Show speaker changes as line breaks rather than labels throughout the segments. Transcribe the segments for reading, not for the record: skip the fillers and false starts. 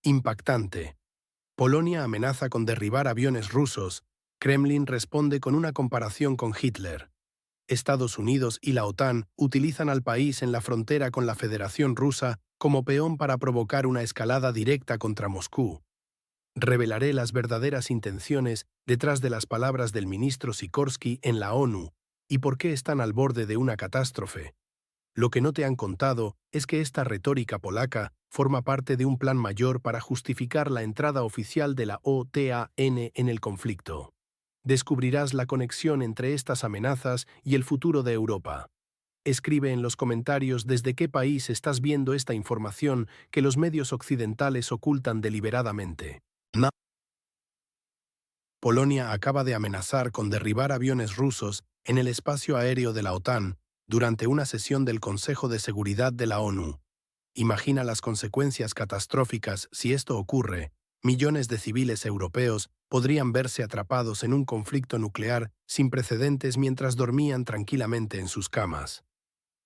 Impactante. Polonia amenaza con derribar aviones rusos. Kremlin responde con una comparación con Hitler. Estados Unidos y la OTAN utilizan al país en la frontera con la Federación Rusa como peón para provocar una escalada directa contra Moscú. Revelaré las verdaderas intenciones detrás de las palabras del ministro Sikorsky en la ONU y por qué están al borde de una catástrofe. Lo que no te han contado es que esta retórica polaca forma parte de un plan mayor para justificar la entrada oficial de la OTAN en el conflicto. Descubrirás la conexión entre estas amenazas y el futuro de Europa. Escribe en los comentarios desde qué país estás viendo esta información que los medios occidentales ocultan deliberadamente. Polonia acaba de amenazar con derribar aviones rusos en el espacio aéreo de la OTAN durante una sesión del Consejo de Seguridad de la ONU. Imagina las consecuencias catastróficas si esto ocurre. Millones de civiles europeos podrían verse atrapados en un conflicto nuclear sin precedentes mientras dormían tranquilamente en sus camas.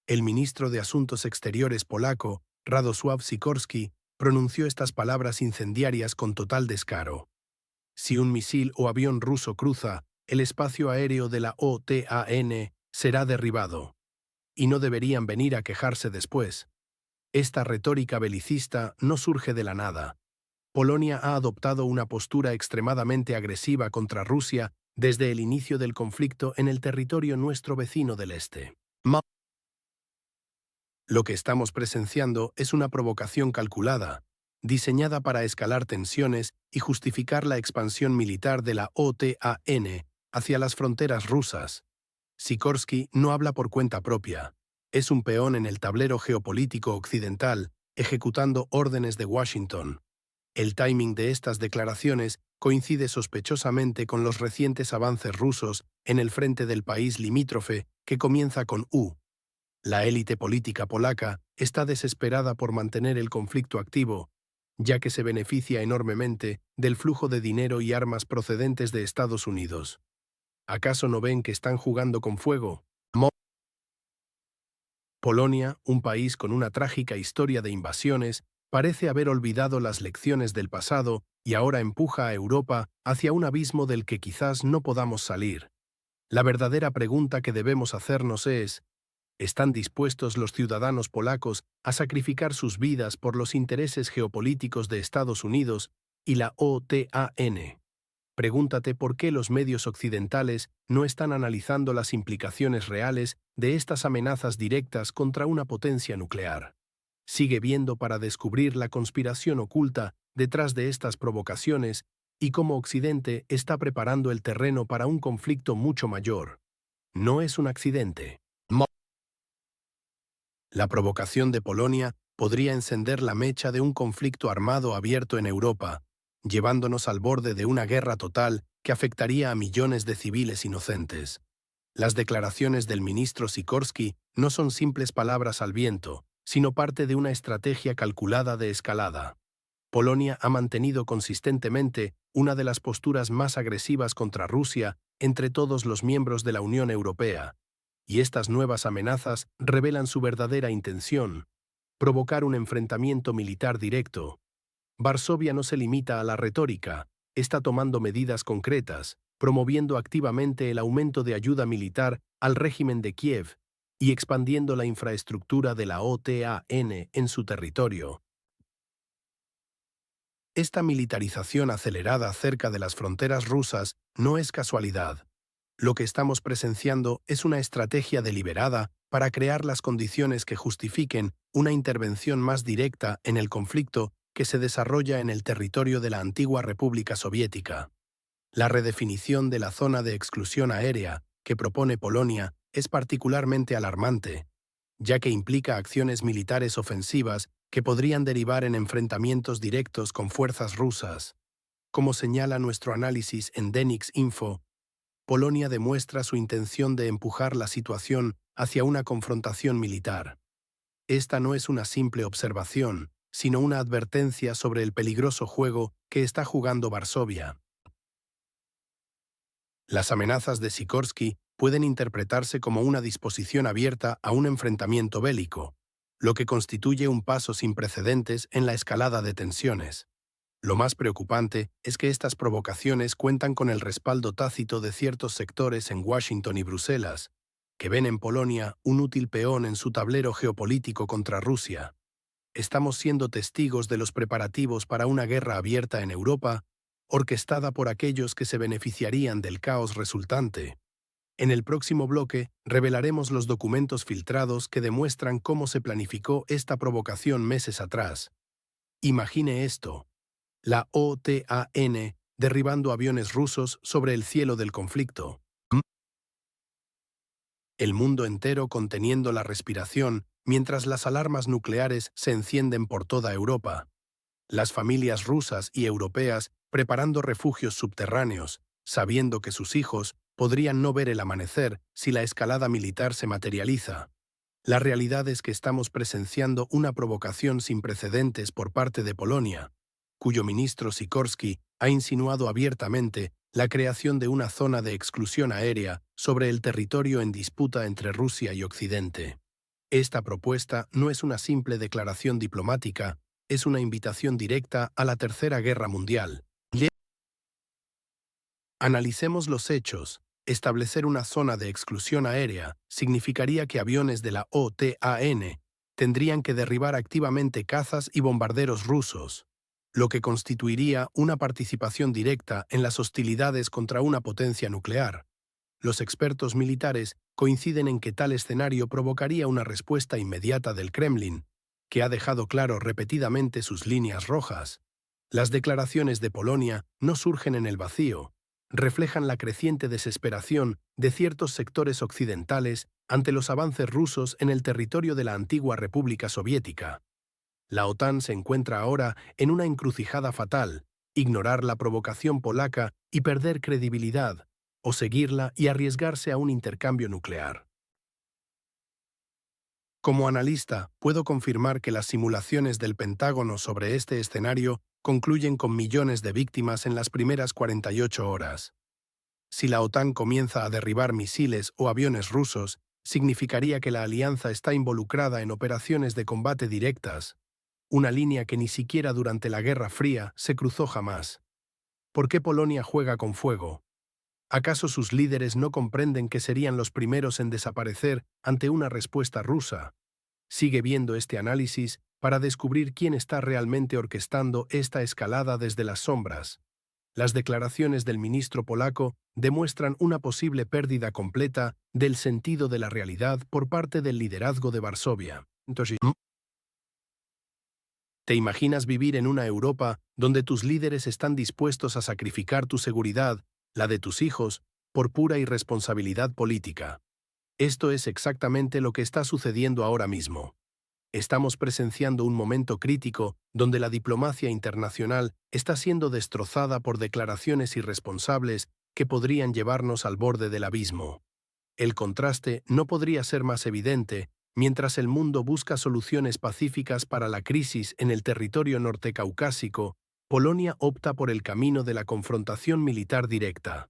El ministro de Asuntos Exteriores polaco, Radosław Sikorski, pronunció estas palabras incendiarias con total descaro. Si un misil o avión ruso cruza, el espacio aéreo de la OTAN será derribado. Y no deberían venir a quejarse después. Esta retórica belicista no surge de la nada. Polonia ha adoptado una postura extremadamente agresiva contra Rusia desde el inicio del conflicto en el territorio nuestro vecino del este. Lo que estamos presenciando es una provocación calculada, diseñada para escalar tensiones y justificar la expansión militar de la OTAN hacia las fronteras rusas. Sikorsky no habla por cuenta propia. Es un peón en el tablero geopolítico occidental, ejecutando órdenes de Washington. El timing de estas declaraciones coincide sospechosamente con los recientes avances rusos en el frente del país limítrofe que comienza con U. La élite política polaca está desesperada por mantener el conflicto activo, ya que se beneficia enormemente del flujo de dinero y armas procedentes de Estados Unidos. ¿Acaso no ven que están jugando con fuego? Polonia, un país con una trágica historia de invasiones, parece haber olvidado las lecciones del pasado y ahora empuja a Europa hacia un abismo del que quizás no podamos salir. La verdadera pregunta que debemos hacernos es: ¿están dispuestos los ciudadanos polacos a sacrificar sus vidas por los intereses geopolíticos de Estados Unidos y la OTAN? Pregúntate por qué los medios occidentales no están analizando las implicaciones reales de estas amenazas directas contra una potencia nuclear. Sigue viendo para descubrir la conspiración oculta detrás de estas provocaciones y cómo Occidente está preparando el terreno para un conflicto mucho mayor. No es un accidente. La provocación de Polonia podría encender la mecha de un conflicto armado abierto en Europa, llevándonos al borde de una guerra total que afectaría a millones de civiles inocentes. Las declaraciones del ministro Sikorsky no son simples palabras al viento, sino parte de una estrategia calculada de escalada. Polonia ha mantenido consistentemente una de las posturas más agresivas contra Rusia entre todos los miembros de la Unión Europea, y estas nuevas amenazas revelan su verdadera intención: provocar un enfrentamiento militar directo. Varsovia no se limita a la retórica, está tomando medidas concretas, promoviendo activamente el aumento de ayuda militar al régimen de Kiev y expandiendo la infraestructura de la OTAN en su territorio. Esta militarización acelerada cerca de las fronteras rusas no es casualidad. Lo que estamos presenciando es una estrategia deliberada para crear las condiciones que justifiquen una intervención más directa en el conflicto que se desarrolla en el territorio de la antigua República Soviética. La redefinición de la zona de exclusión aérea que propone Polonia es particularmente alarmante, ya que implica acciones militares ofensivas que podrían derivar en enfrentamientos directos con fuerzas rusas. Como señala nuestro análisis en Denix Info, Polonia demuestra su intención de empujar la situación hacia una confrontación militar. Esta no es una simple observación, sino una advertencia sobre el peligroso juego que está jugando Varsovia. Las amenazas de Sikorsky pueden interpretarse como una disposición abierta a un enfrentamiento bélico, lo que constituye un paso sin precedentes en la escalada de tensiones. Lo más preocupante es que estas provocaciones cuentan con el respaldo tácito de ciertos sectores en Washington y Bruselas, que ven en Polonia un útil peón en su tablero geopolítico contra Rusia. Estamos siendo testigos de los preparativos para una guerra abierta en Europa, orquestada por aquellos que se beneficiarían del caos resultante. En el próximo bloque, revelaremos los documentos filtrados que demuestran cómo se planificó esta provocación meses atrás. Imagine esto: la OTAN derribando aviones rusos sobre el cielo del conflicto. El mundo entero conteniendo la respiración mientras las alarmas nucleares se encienden por toda Europa. Las familias rusas y europeas preparando refugios subterráneos, sabiendo que sus hijos podrían no ver el amanecer si la escalada militar se materializa. La realidad es que estamos presenciando una provocación sin precedentes por parte de Polonia, cuyo ministro Sikorski ha insinuado abiertamente la creación de una zona de exclusión aérea sobre el territorio en disputa entre Rusia y Occidente. Esta propuesta no es una simple declaración diplomática, es una invitación directa a la Tercera Guerra Mundial. Analicemos los hechos. Establecer una zona de exclusión aérea significaría que aviones de la OTAN tendrían que derribar activamente cazas y bombarderos rusos, lo que constituiría una participación directa en las hostilidades contra una potencia nuclear. Los expertos militares coinciden en que tal escenario provocaría una respuesta inmediata del Kremlin, que ha dejado claro repetidamente sus líneas rojas. Las declaraciones de Polonia no surgen en el vacío, reflejan la creciente desesperación de ciertos sectores occidentales ante los avances rusos en el territorio de la antigua República Soviética. La OTAN se encuentra ahora en una encrucijada fatal: ignorar la provocación polaca y perder credibilidad, o seguirla y arriesgarse a un intercambio nuclear. Como analista, puedo confirmar que las simulaciones del Pentágono sobre este escenario concluyen con millones de víctimas en las primeras 48 horas. Si la OTAN comienza a derribar misiles o aviones rusos, significaría que la alianza está involucrada en operaciones de combate directas, una línea que ni siquiera durante la Guerra Fría se cruzó jamás. ¿Por qué Polonia juega con fuego? ¿Acaso sus líderes no comprenden que serían los primeros en desaparecer ante una respuesta rusa? Sigue viendo este análisis para descubrir quién está realmente orquestando esta escalada desde las sombras. Las declaraciones del ministro polaco demuestran una posible pérdida completa del sentido de la realidad por parte del liderazgo de Varsovia. ¿Te imaginas vivir en una Europa donde tus líderes están dispuestos a sacrificar tu seguridad, la de tus hijos, por pura irresponsabilidad política? Esto es exactamente lo que está sucediendo ahora mismo. Estamos presenciando un momento crítico donde la diplomacia internacional está siendo destrozada por declaraciones irresponsables que podrían llevarnos al borde del abismo. El contraste no podría ser más evidente mientras el mundo busca soluciones pacíficas para la crisis en el territorio nortecaucásico. Polonia opta por el camino de la confrontación militar directa.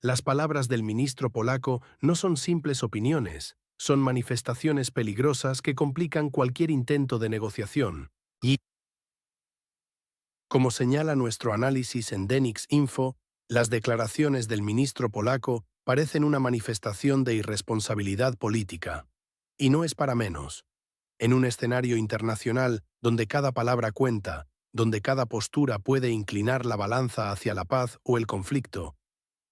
Las palabras del ministro polaco no son simples opiniones, son manifestaciones peligrosas que complican cualquier intento de negociación. Y, como señala nuestro análisis en Denix Info, las declaraciones del ministro polaco parecen una manifestación de irresponsabilidad política. Y no es para menos. En un escenario internacional donde cada palabra cuenta, donde cada postura puede inclinar la balanza hacia la paz o el conflicto,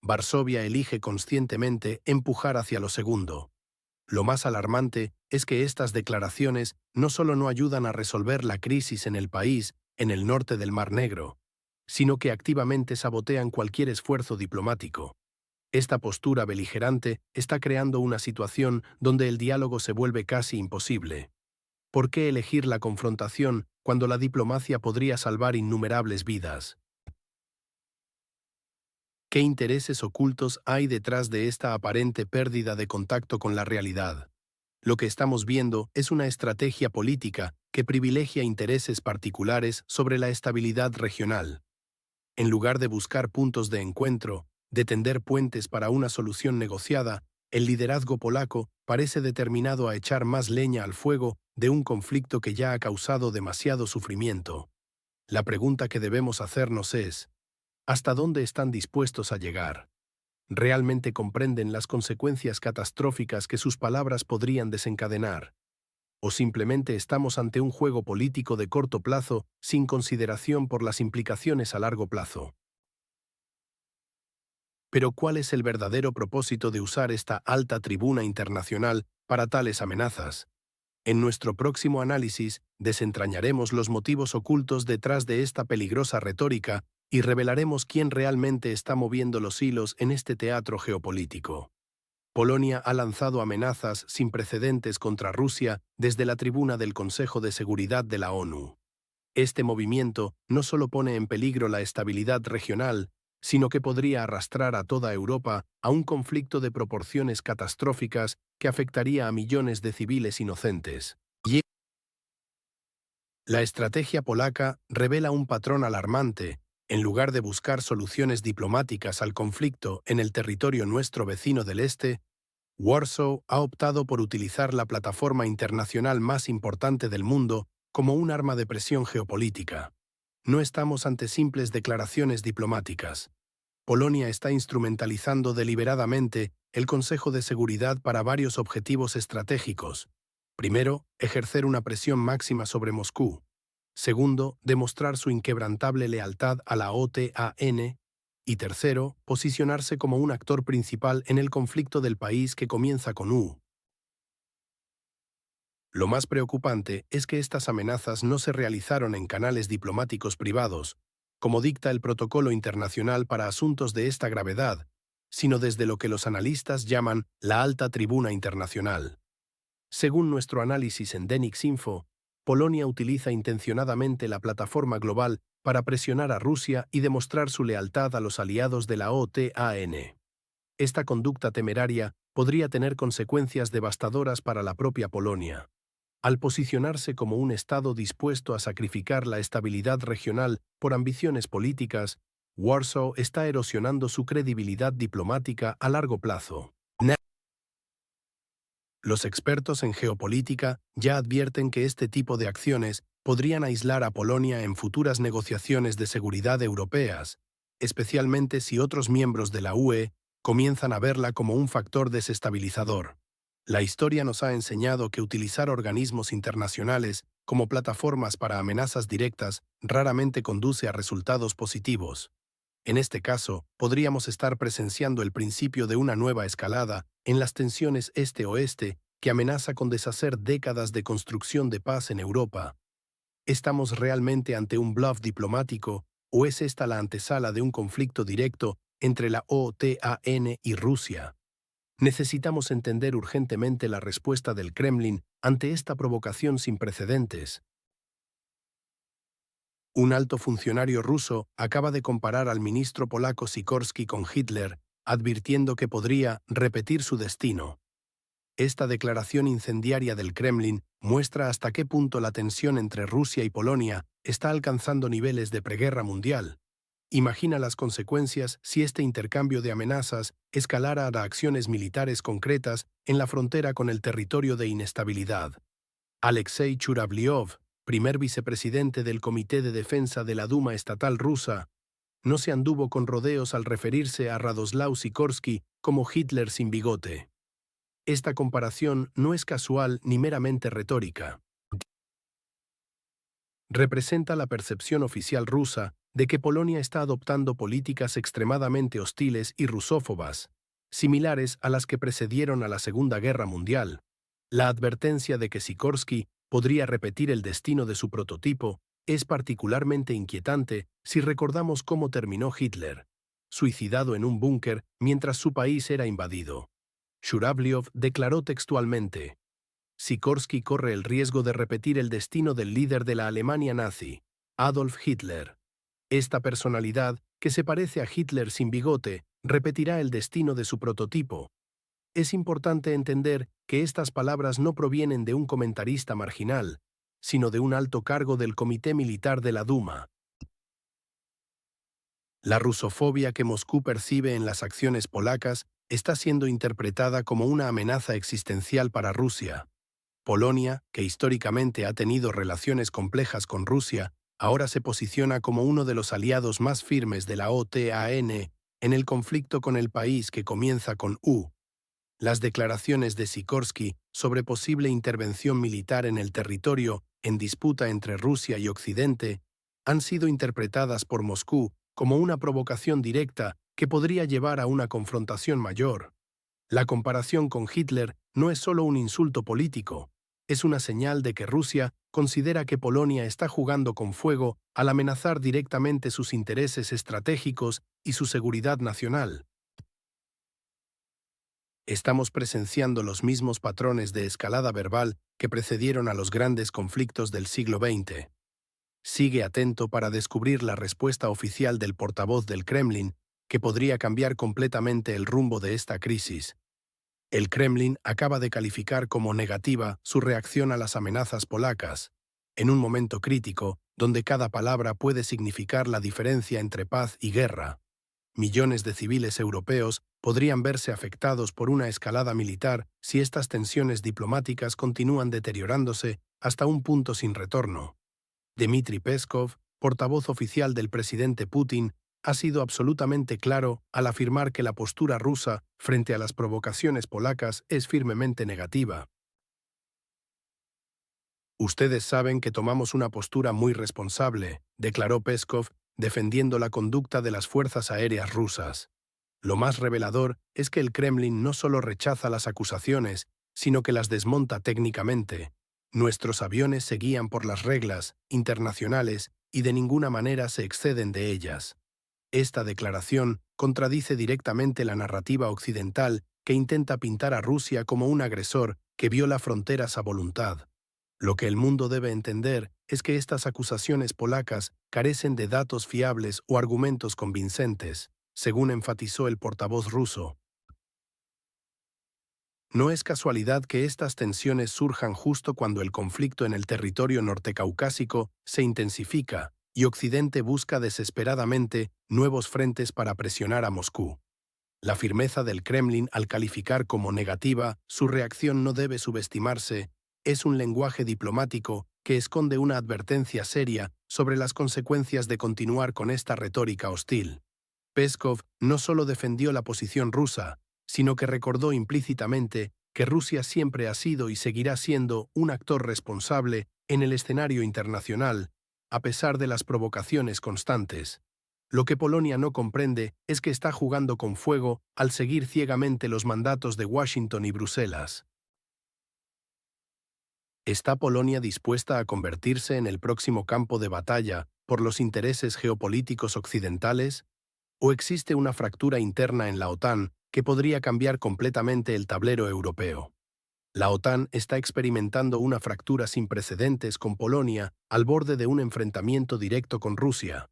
Varsovia elige conscientemente empujar hacia lo segundo. Lo más alarmante es que estas declaraciones no solo no ayudan a resolver la crisis en el país, en el norte del Mar Negro, sino que activamente sabotean cualquier esfuerzo diplomático. Esta postura beligerante está creando una situación donde el diálogo se vuelve casi imposible. ¿Por qué elegir la confrontación cuando la diplomacia podría salvar innumerables vidas? ¿Qué intereses ocultos hay detrás de esta aparente pérdida de contacto con la realidad? Lo que estamos viendo es una estrategia política que privilegia intereses particulares sobre la estabilidad regional. En lugar de buscar puntos de encuentro, de tender puentes para una solución negociada, el liderazgo polaco parece determinado a echar más leña al fuego de un conflicto que ya ha causado demasiado sufrimiento. La pregunta que debemos hacernos es, ¿hasta dónde están dispuestos a llegar? ¿Realmente comprenden las consecuencias catastróficas que sus palabras podrían desencadenar? ¿O simplemente estamos ante un juego político de corto plazo sin consideración por las implicaciones a largo plazo? Pero ¿cuál es el verdadero propósito de usar esta alta tribuna internacional para tales amenazas? En nuestro próximo análisis, desentrañaremos los motivos ocultos detrás de esta peligrosa retórica y revelaremos quién realmente está moviendo los hilos en este teatro geopolítico. Polonia ha lanzado amenazas sin precedentes contra Rusia desde la tribuna del Consejo de Seguridad de la ONU. Este movimiento no solo pone en peligro la estabilidad regional, sino que podría arrastrar a toda Europa a un conflicto de proporciones catastróficas que afectaría a millones de civiles inocentes. Y la estrategia polaca revela un patrón alarmante. En lugar de buscar soluciones diplomáticas al conflicto en el territorio nuestro vecino del este, Warsaw ha optado por utilizar la plataforma internacional más importante del mundo como un arma de presión geopolítica. No estamos ante simples declaraciones diplomáticas. Polonia está instrumentalizando deliberadamente el Consejo de Seguridad para varios objetivos estratégicos. Primero, ejercer una presión máxima sobre Moscú. Segundo, demostrar su inquebrantable lealtad a la OTAN. Y tercero, posicionarse como un actor principal en el conflicto del país que comienza con U. Lo más preocupante es que estas amenazas no se realizaron en canales diplomáticos privados, como dicta el Protocolo Internacional para Asuntos de esta gravedad, sino desde lo que los analistas llaman la alta tribuna internacional. Según nuestro análisis en Denix-Info, Polonia utiliza intencionadamente la plataforma global para presionar a Rusia y demostrar su lealtad a los aliados de la OTAN. Esta conducta temeraria podría tener consecuencias devastadoras para la propia Polonia. Al posicionarse como un Estado dispuesto a sacrificar la estabilidad regional por ambiciones políticas, Warsaw está erosionando su credibilidad diplomática a largo plazo. Los expertos en geopolítica ya advierten que este tipo de acciones podrían aislar a Polonia en futuras negociaciones de seguridad europeas, especialmente si otros miembros de la UE comienzan a verla como un factor desestabilizador. La historia nos ha enseñado que utilizar organismos internacionales como plataformas para amenazas directas raramente conduce a resultados positivos. En este caso, podríamos estar presenciando el principio de una nueva escalada en las tensiones este-oeste que amenaza con deshacer décadas de construcción de paz en Europa. ¿Estamos realmente ante un bluff diplomático o es esta la antesala de un conflicto directo entre la OTAN y Rusia? Necesitamos entender urgentemente la respuesta del Kremlin ante esta provocación sin precedentes. Un alto funcionario ruso acaba de comparar al ministro polaco Sikorski con Hitler, advirtiendo que podría repetir su destino. Esta declaración incendiaria del Kremlin muestra hasta qué punto la tensión entre Rusia y Polonia está alcanzando niveles de preguerra mundial. Imagina las consecuencias si este intercambio de amenazas escalara a acciones militares concretas en la frontera con el territorio de inestabilidad. Alexei Churabliov, primer vicepresidente del Comité de Defensa de la Duma Estatal rusa, no se anduvo con rodeos al referirse a Radoslaw Sikorski como Hitler sin bigote. Esta comparación no es casual ni meramente retórica. Representa la percepción oficial rusa de que Polonia está adoptando políticas extremadamente hostiles y rusófobas, similares a las que precedieron a la Segunda Guerra Mundial. La advertencia de que Sikorski podría repetir el destino de su prototipo es particularmente inquietante si recordamos cómo terminó Hitler, suicidado en un búnker mientras su país era invadido. Churabliov declaró textualmente: Sikorski corre el riesgo de repetir el destino del líder de la Alemania nazi, Adolf Hitler. Esta personalidad, que se parece a Hitler sin bigote, repetirá el destino de su prototipo. Es importante entender que estas palabras no provienen de un comentarista marginal, sino de un alto cargo del Comité Militar de la Duma. La rusofobia que Moscú percibe en las acciones polacas está siendo interpretada como una amenaza existencial para Rusia. Polonia, que históricamente ha tenido relaciones complejas con Rusia, Ahora se posiciona como uno de los aliados más firmes de la OTAN en el conflicto con el país que comienza con U. Las declaraciones de Sikorsky sobre posible intervención militar en el territorio en disputa entre Rusia y Occidente han sido interpretadas por Moscú como una provocación directa que podría llevar a una confrontación mayor. La comparación con Hitler no es solo un insulto político, es una señal de que Rusia considera que Polonia está jugando con fuego al amenazar directamente sus intereses estratégicos y su seguridad nacional. Estamos presenciando los mismos patrones de escalada verbal que precedieron a los grandes conflictos del siglo XX. Sigue atento para descubrir la respuesta oficial del portavoz del Kremlin, que podría cambiar completamente el rumbo de esta crisis. El Kremlin acaba de calificar como negativa su reacción a las amenazas polacas, en un momento crítico donde cada palabra puede significar la diferencia entre paz y guerra. Millones de civiles europeos podrían verse afectados por una escalada militar si estas tensiones diplomáticas continúan deteriorándose hasta un punto sin retorno. Dmitry Peskov, portavoz oficial del presidente Putin, ha sido absolutamente claro al afirmar que la postura rusa frente a las provocaciones polacas es firmemente negativa. Ustedes saben que tomamos una postura muy responsable, declaró Peskov, defendiendo la conducta de las fuerzas aéreas rusas. Lo más revelador es que el Kremlin no solo rechaza las acusaciones, sino que las desmonta técnicamente. Nuestros aviones se guían por las reglas internacionales y de ninguna manera se exceden de ellas. Esta declaración contradice directamente la narrativa occidental que intenta pintar a Rusia como un agresor que viola fronteras a voluntad. Lo que el mundo debe entender es que estas acusaciones polacas carecen de datos fiables o argumentos convincentes, según enfatizó el portavoz ruso. No es casualidad que estas tensiones surjan justo cuando el conflicto en el territorio nortecaucásico se intensifica y Occidente busca desesperadamente nuevos frentes para presionar a Moscú. La firmeza del Kremlin al calificar como negativa su reacción no debe subestimarse, es un lenguaje diplomático que esconde una advertencia seria sobre las consecuencias de continuar con esta retórica hostil. Peskov no solo defendió la posición rusa, sino que recordó implícitamente que Rusia siempre ha sido y seguirá siendo un actor responsable en el escenario internacional, a pesar de las provocaciones constantes. Lo que Polonia no comprende es que está jugando con fuego al seguir ciegamente los mandatos de Washington y Bruselas. ¿Está Polonia dispuesta a convertirse en el próximo campo de batalla por los intereses geopolíticos occidentales? ¿O existe una fractura interna en la OTAN que podría cambiar completamente el tablero europeo? La OTAN está experimentando una fractura sin precedentes con Polonia al borde de un enfrentamiento directo con Rusia.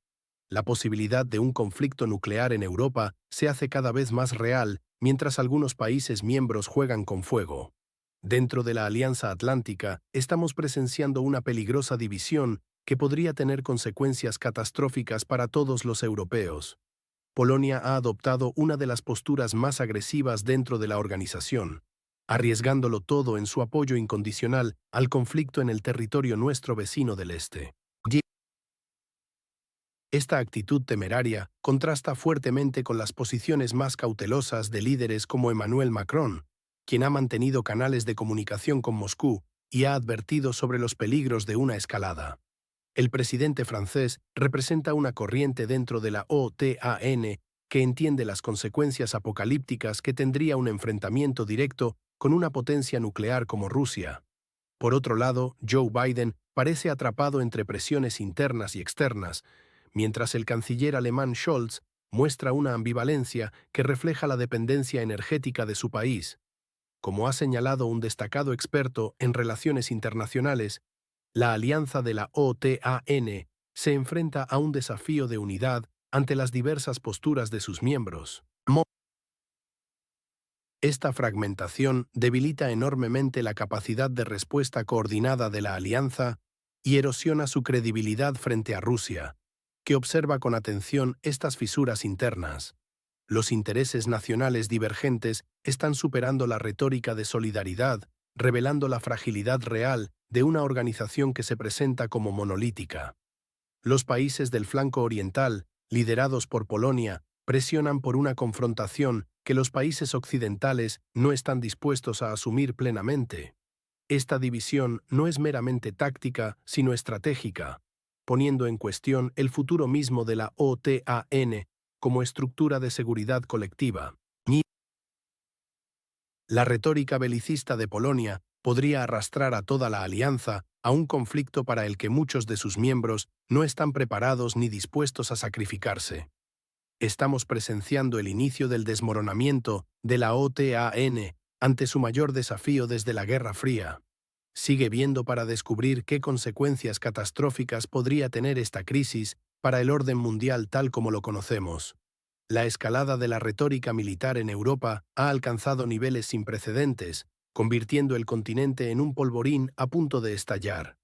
La posibilidad de un conflicto nuclear en Europa se hace cada vez más real mientras algunos países miembros juegan con fuego. Dentro de la Alianza Atlántica estamos presenciando una peligrosa división que podría tener consecuencias catastróficas para todos los europeos. Polonia ha adoptado una de las posturas más agresivas dentro de la organización, arriesgándolo todo en su apoyo incondicional al conflicto en el territorio nuestro vecino del este. Esta actitud temeraria contrasta fuertemente con las posiciones más cautelosas de líderes como Emmanuel Macron, quien ha mantenido canales de comunicación con Moscú y ha advertido sobre los peligros de una escalada. El presidente francés representa una corriente dentro de la OTAN que entiende las consecuencias apocalípticas que tendría un enfrentamiento directo con una potencia nuclear como Rusia. Por otro lado, Joe Biden parece atrapado entre presiones internas y externas, mientras el canciller alemán Scholz muestra una ambivalencia que refleja la dependencia energética de su país. Como ha señalado un destacado experto en relaciones internacionales, la alianza de la OTAN se enfrenta a un desafío de unidad ante las diversas posturas de sus miembros. Esta fragmentación debilita enormemente la capacidad de respuesta coordinada de la alianza y erosiona su credibilidad frente a Rusia, que observa con atención estas fisuras internas. Los intereses nacionales divergentes están superando la retórica de solidaridad, revelando la fragilidad real de una organización que se presenta como monolítica. Los países del flanco oriental, liderados por Polonia, presionan por una confrontación que los países occidentales no están dispuestos a asumir plenamente. Esta división no es meramente táctica, sino estratégica, poniendo en cuestión el futuro mismo de la OTAN como estructura de seguridad colectiva. La retórica belicista de Polonia podría arrastrar a toda la alianza a un conflicto para el que muchos de sus miembros no están preparados ni dispuestos a sacrificarse. Estamos presenciando el inicio del desmoronamiento de la OTAN ante su mayor desafío desde la Guerra Fría. Sigue viendo para descubrir qué consecuencias catastróficas podría tener esta crisis para el orden mundial tal como lo conocemos. La escalada de la retórica militar en Europa ha alcanzado niveles sin precedentes, convirtiendo el continente en un polvorín a punto de estallar.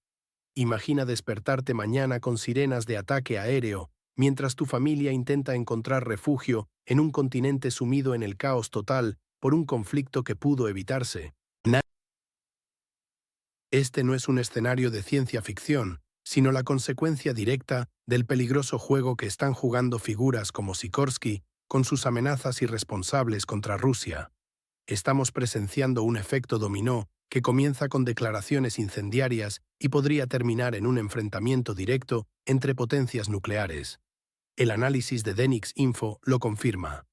Imagina despertarte mañana con sirenas de ataque aéreo, mientras tu familia intenta encontrar refugio en un continente sumido en el caos total por un conflicto que pudo evitarse. Este no es un escenario de ciencia ficción, sino la consecuencia directa del peligroso juego que están jugando figuras como Sikorsky con sus amenazas irresponsables contra Rusia. Estamos presenciando un efecto dominó que comienza con declaraciones incendiarias y podría terminar en un enfrentamiento directo entre potencias nucleares. El análisis de Denix Info lo confirma.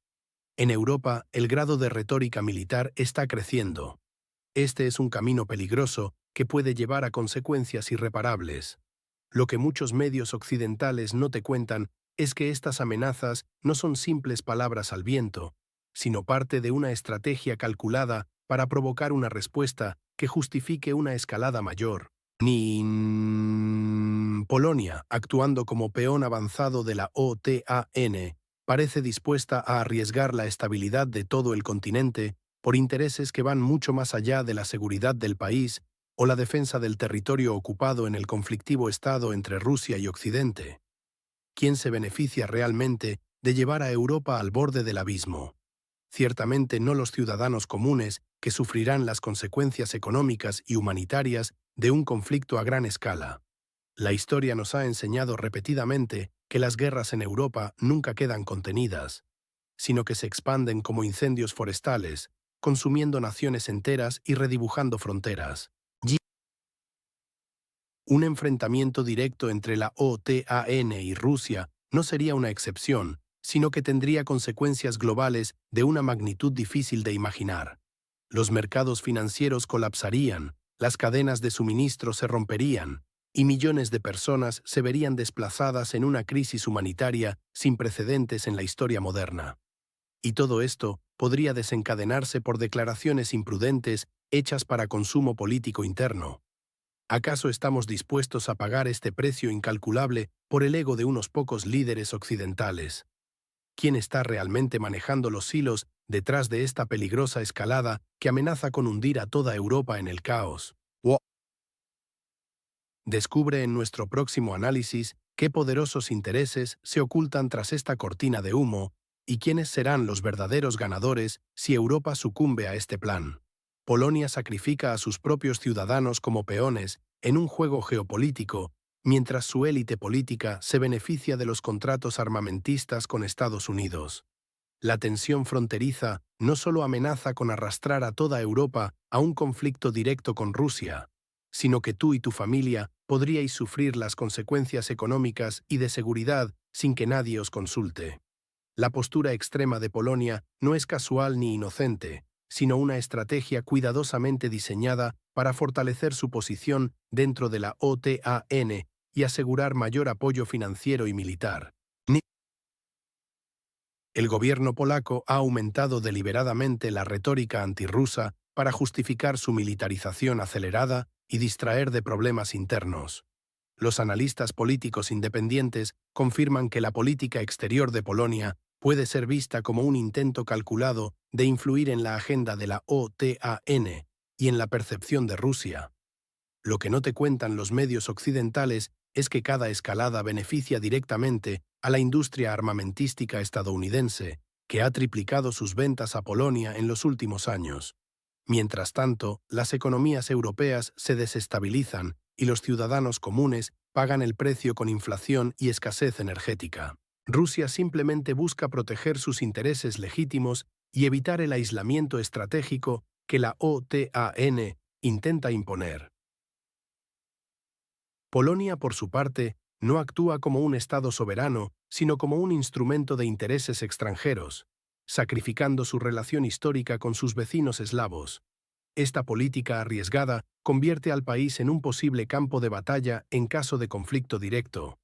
En Europa, el grado de retórica militar está creciendo. Este es un camino peligroso que puede llevar a consecuencias irreparables. Lo que muchos medios occidentales no te cuentan es que estas amenazas no son simples palabras al viento, sino parte de una estrategia calculada para provocar una respuesta que justifique una escalada mayor. Polonia, actuando como peón avanzado de la OTAN, parece dispuesta a arriesgar la estabilidad de todo el continente por intereses que van mucho más allá de la seguridad del país o la defensa del territorio ocupado en el conflictivo estado entre Rusia y Occidente. ¿Quién se beneficia realmente de llevar a Europa al borde del abismo? Ciertamente no los ciudadanos comunes que sufrirán las consecuencias económicas y humanitarias de un conflicto a gran escala. La historia nos ha enseñado repetidamente que las guerras en Europa nunca quedan contenidas, sino que se expanden como incendios forestales, consumiendo naciones enteras y redibujando fronteras. Un enfrentamiento directo entre la OTAN y Rusia no sería una excepción, sino que tendría consecuencias globales de una magnitud difícil de imaginar. Los mercados financieros colapsarían, las cadenas de suministro se romperían, y millones de personas se verían desplazadas en una crisis humanitaria sin precedentes en la historia moderna. Y todo esto podría desencadenarse por declaraciones imprudentes hechas para consumo político interno. ¿Acaso estamos dispuestos a pagar este precio incalculable por el ego de unos pocos líderes occidentales? ¿Quién está realmente manejando los hilos detrás de esta peligrosa escalada que amenaza con hundir a toda Europa en el caos? Descubre en nuestro próximo análisis qué poderosos intereses se ocultan tras esta cortina de humo y quiénes serán los verdaderos ganadores si Europa sucumbe a este plan. Polonia sacrifica a sus propios ciudadanos como peones en un juego geopolítico, mientras su élite política se beneficia de los contratos armamentistas con Estados Unidos. La tensión fronteriza no solo amenaza con arrastrar a toda Europa a un conflicto directo con Rusia, sino que tú y tu familia podríais sufrir las consecuencias económicas y de seguridad sin que nadie os consulte. La postura extrema de Polonia no es casual ni inocente, sino una estrategia cuidadosamente diseñada para fortalecer su posición dentro de la OTAN y asegurar mayor apoyo financiero y militar. El gobierno polaco ha aumentado deliberadamente la retórica antirrusa para justificar su militarización acelerada y distraer de problemas internos. Los analistas políticos independientes confirman que la política exterior de Polonia puede ser vista como un intento calculado de influir en la agenda de la OTAN y en la percepción de Rusia. Lo que no te cuentan los medios occidentales es que cada escalada beneficia directamente a la industria armamentística estadounidense, que ha triplicado sus ventas a Polonia en los últimos años. Mientras tanto, las economías europeas se desestabilizan y los ciudadanos comunes pagan el precio con inflación y escasez energética. Rusia simplemente busca proteger sus intereses legítimos y evitar el aislamiento estratégico que la OTAN intenta imponer. Polonia, por su parte, no actúa como un Estado soberano, sino como un instrumento de intereses extranjeros, sacrificando su relación histórica con sus vecinos eslavos. Esta política arriesgada convierte al país en un posible campo de batalla en caso de conflicto directo.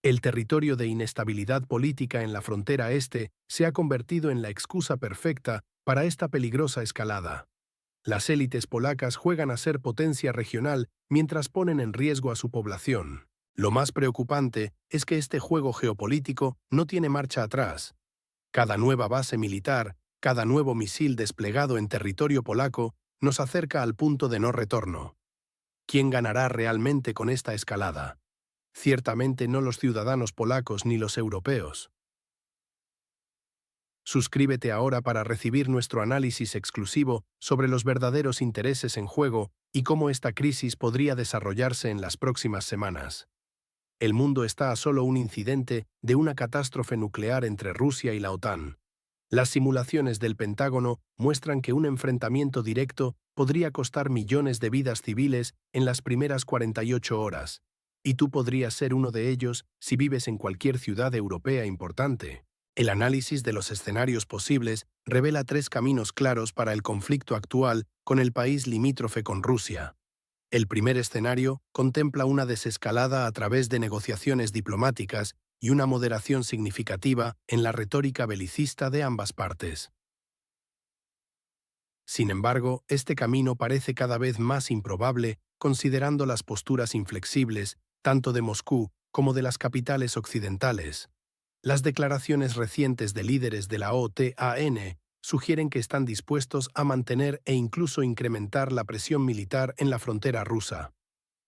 El territorio de inestabilidad política en la frontera este se ha convertido en la excusa perfecta para esta peligrosa escalada. Las élites polacas juegan a ser potencia regional mientras ponen en riesgo a su población. Lo más preocupante es que este juego geopolítico no tiene marcha atrás. Cada nueva base militar, cada nuevo misil desplegado en territorio polaco nos acerca al punto de no retorno. ¿Quién ganará realmente con esta escalada? Ciertamente no los ciudadanos polacos ni los europeos. Suscríbete ahora para recibir nuestro análisis exclusivo sobre los verdaderos intereses en juego y cómo esta crisis podría desarrollarse en las próximas semanas. El mundo está a solo un incidente de una catástrofe nuclear entre Rusia y la OTAN. Las simulaciones del Pentágono muestran que un enfrentamiento directo podría costar millones de vidas civiles en las primeras 48 horas, y tú podrías ser uno de ellos si vives en cualquier ciudad europea importante. El análisis de los escenarios posibles revela tres caminos claros para el conflicto actual con el país limítrofe con Rusia. El primer escenario contempla una desescalada a través de negociaciones diplomáticas y una moderación significativa en la retórica belicista de ambas partes. Sin embargo, este camino parece cada vez más improbable considerando las posturas inflexibles tanto de Moscú como de las capitales occidentales. Las declaraciones recientes de líderes de la OTAN sugieren que están dispuestos a mantener e incluso incrementar la presión militar en la frontera rusa.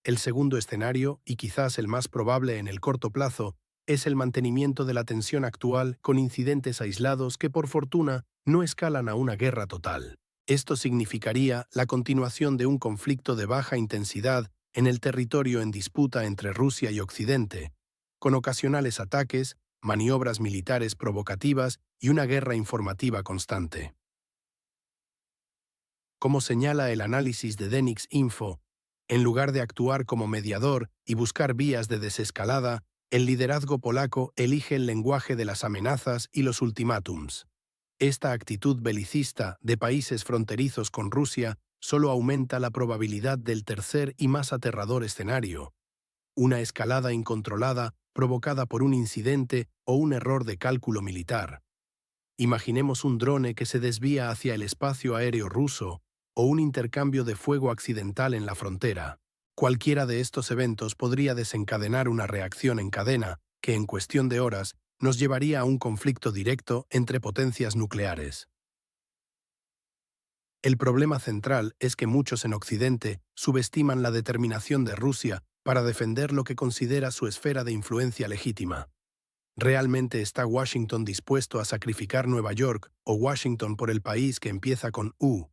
El segundo escenario, y quizás el más probable en el corto plazo, es el mantenimiento de la tensión actual con incidentes aislados que por fortuna no escalan a una guerra total. Esto significaría la continuación de un conflicto de baja intensidad en el territorio en disputa entre Rusia y Occidente, con ocasionales ataques, maniobras militares provocativas y una guerra informativa constante. Como señala el análisis de Denix Info, en lugar de actuar como mediador y buscar vías de desescalada, el liderazgo polaco elige el lenguaje de las amenazas y los ultimátums. Esta actitud belicista de países fronterizos con Rusia solo aumenta la probabilidad del tercer y más aterrador escenario, una escalada incontrolada provocada por un incidente o un error de cálculo militar. Imaginemos un drone que se desvía hacia el espacio aéreo ruso o un intercambio de fuego accidental en la frontera. Cualquiera de estos eventos podría desencadenar una reacción en cadena que, en cuestión de horas, nos llevaría a un conflicto directo entre potencias nucleares. El problema central es que muchos en Occidente subestiman la determinación de Rusia para defender lo que considera su esfera de influencia legítima. ¿Realmente está Washington dispuesto a sacrificar Nueva York o Washington por el país que empieza con U?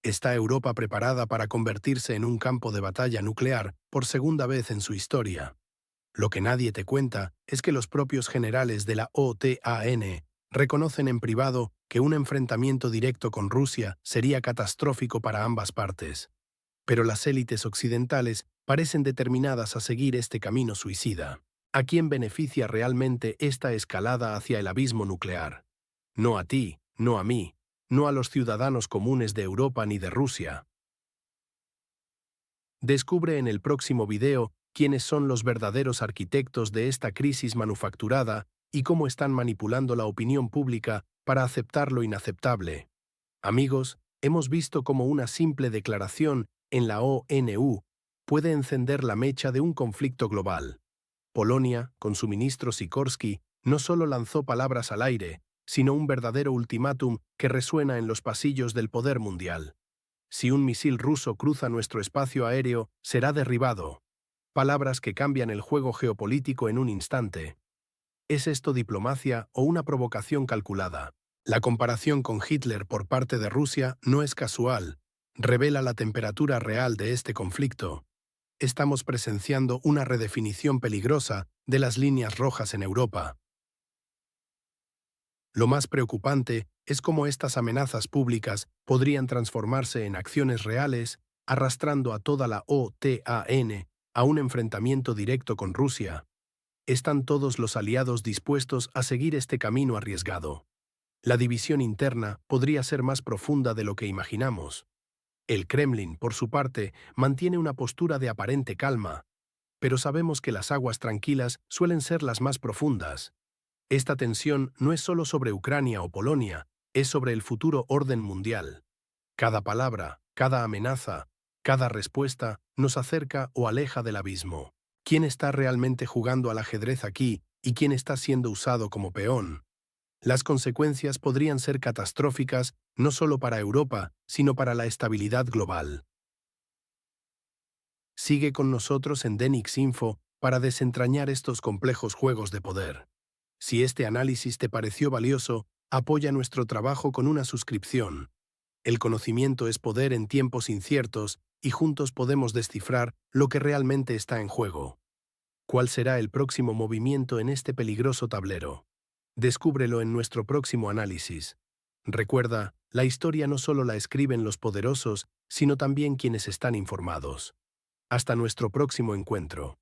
¿Está Europa preparada para convertirse en un campo de batalla nuclear por segunda vez en su historia? Lo que nadie te cuenta es que los propios generales de la OTAN reconocen en privado que un enfrentamiento directo con Rusia sería catastrófico para ambas partes. Pero las élites occidentales parecen determinadas a seguir este camino suicida. ¿A quién beneficia realmente esta escalada hacia el abismo nuclear? No a ti, no a mí, no a los ciudadanos comunes de Europa ni de Rusia. Descubre en el próximo video quiénes son los verdaderos arquitectos de esta crisis manufacturada y cómo están manipulando la opinión pública para aceptar lo inaceptable. Amigos, hemos visto cómo una simple declaración en la ONU puede encender la mecha de un conflicto global. Polonia, con su ministro Sikorski, no solo lanzó palabras al aire, sino un verdadero ultimátum que resuena en los pasillos del poder mundial. Si un misil ruso cruza nuestro espacio aéreo, será derribado. Palabras que cambian el juego geopolítico en un instante. ¿Es esto diplomacia o una provocación calculada? La comparación con Hitler por parte de Rusia no es casual, revela la temperatura real de este conflicto. Estamos presenciando una redefinición peligrosa de las líneas rojas en Europa. Lo más preocupante es cómo estas amenazas públicas podrían transformarse en acciones reales, arrastrando a toda la OTAN a un enfrentamiento directo con Rusia. Están todos los aliados dispuestos a seguir este camino arriesgado. La división interna podría ser más profunda de lo que imaginamos. El Kremlin, por su parte, mantiene una postura de aparente calma, pero sabemos que las aguas tranquilas suelen ser las más profundas. Esta tensión no es solo sobre Ucrania o Polonia, es sobre el futuro orden mundial. Cada palabra, cada amenaza, cada respuesta nos acerca o aleja del abismo. ¿Quién está realmente jugando al ajedrez aquí y quién está siendo usado como peón? Las consecuencias podrían ser catastróficas no solo para Europa, sino para la estabilidad global. Sigue con nosotros en Denix Info para desentrañar estos complejos juegos de poder. Si este análisis te pareció valioso, apoya nuestro trabajo con una suscripción. El conocimiento es poder en tiempos inciertos y juntos podemos descifrar lo que realmente está en juego. ¿Cuál será el próximo movimiento en este peligroso tablero? Descúbrelo en nuestro próximo análisis. Recuerda, la historia no solo la escriben los poderosos, sino también quienes están informados. Hasta nuestro próximo encuentro.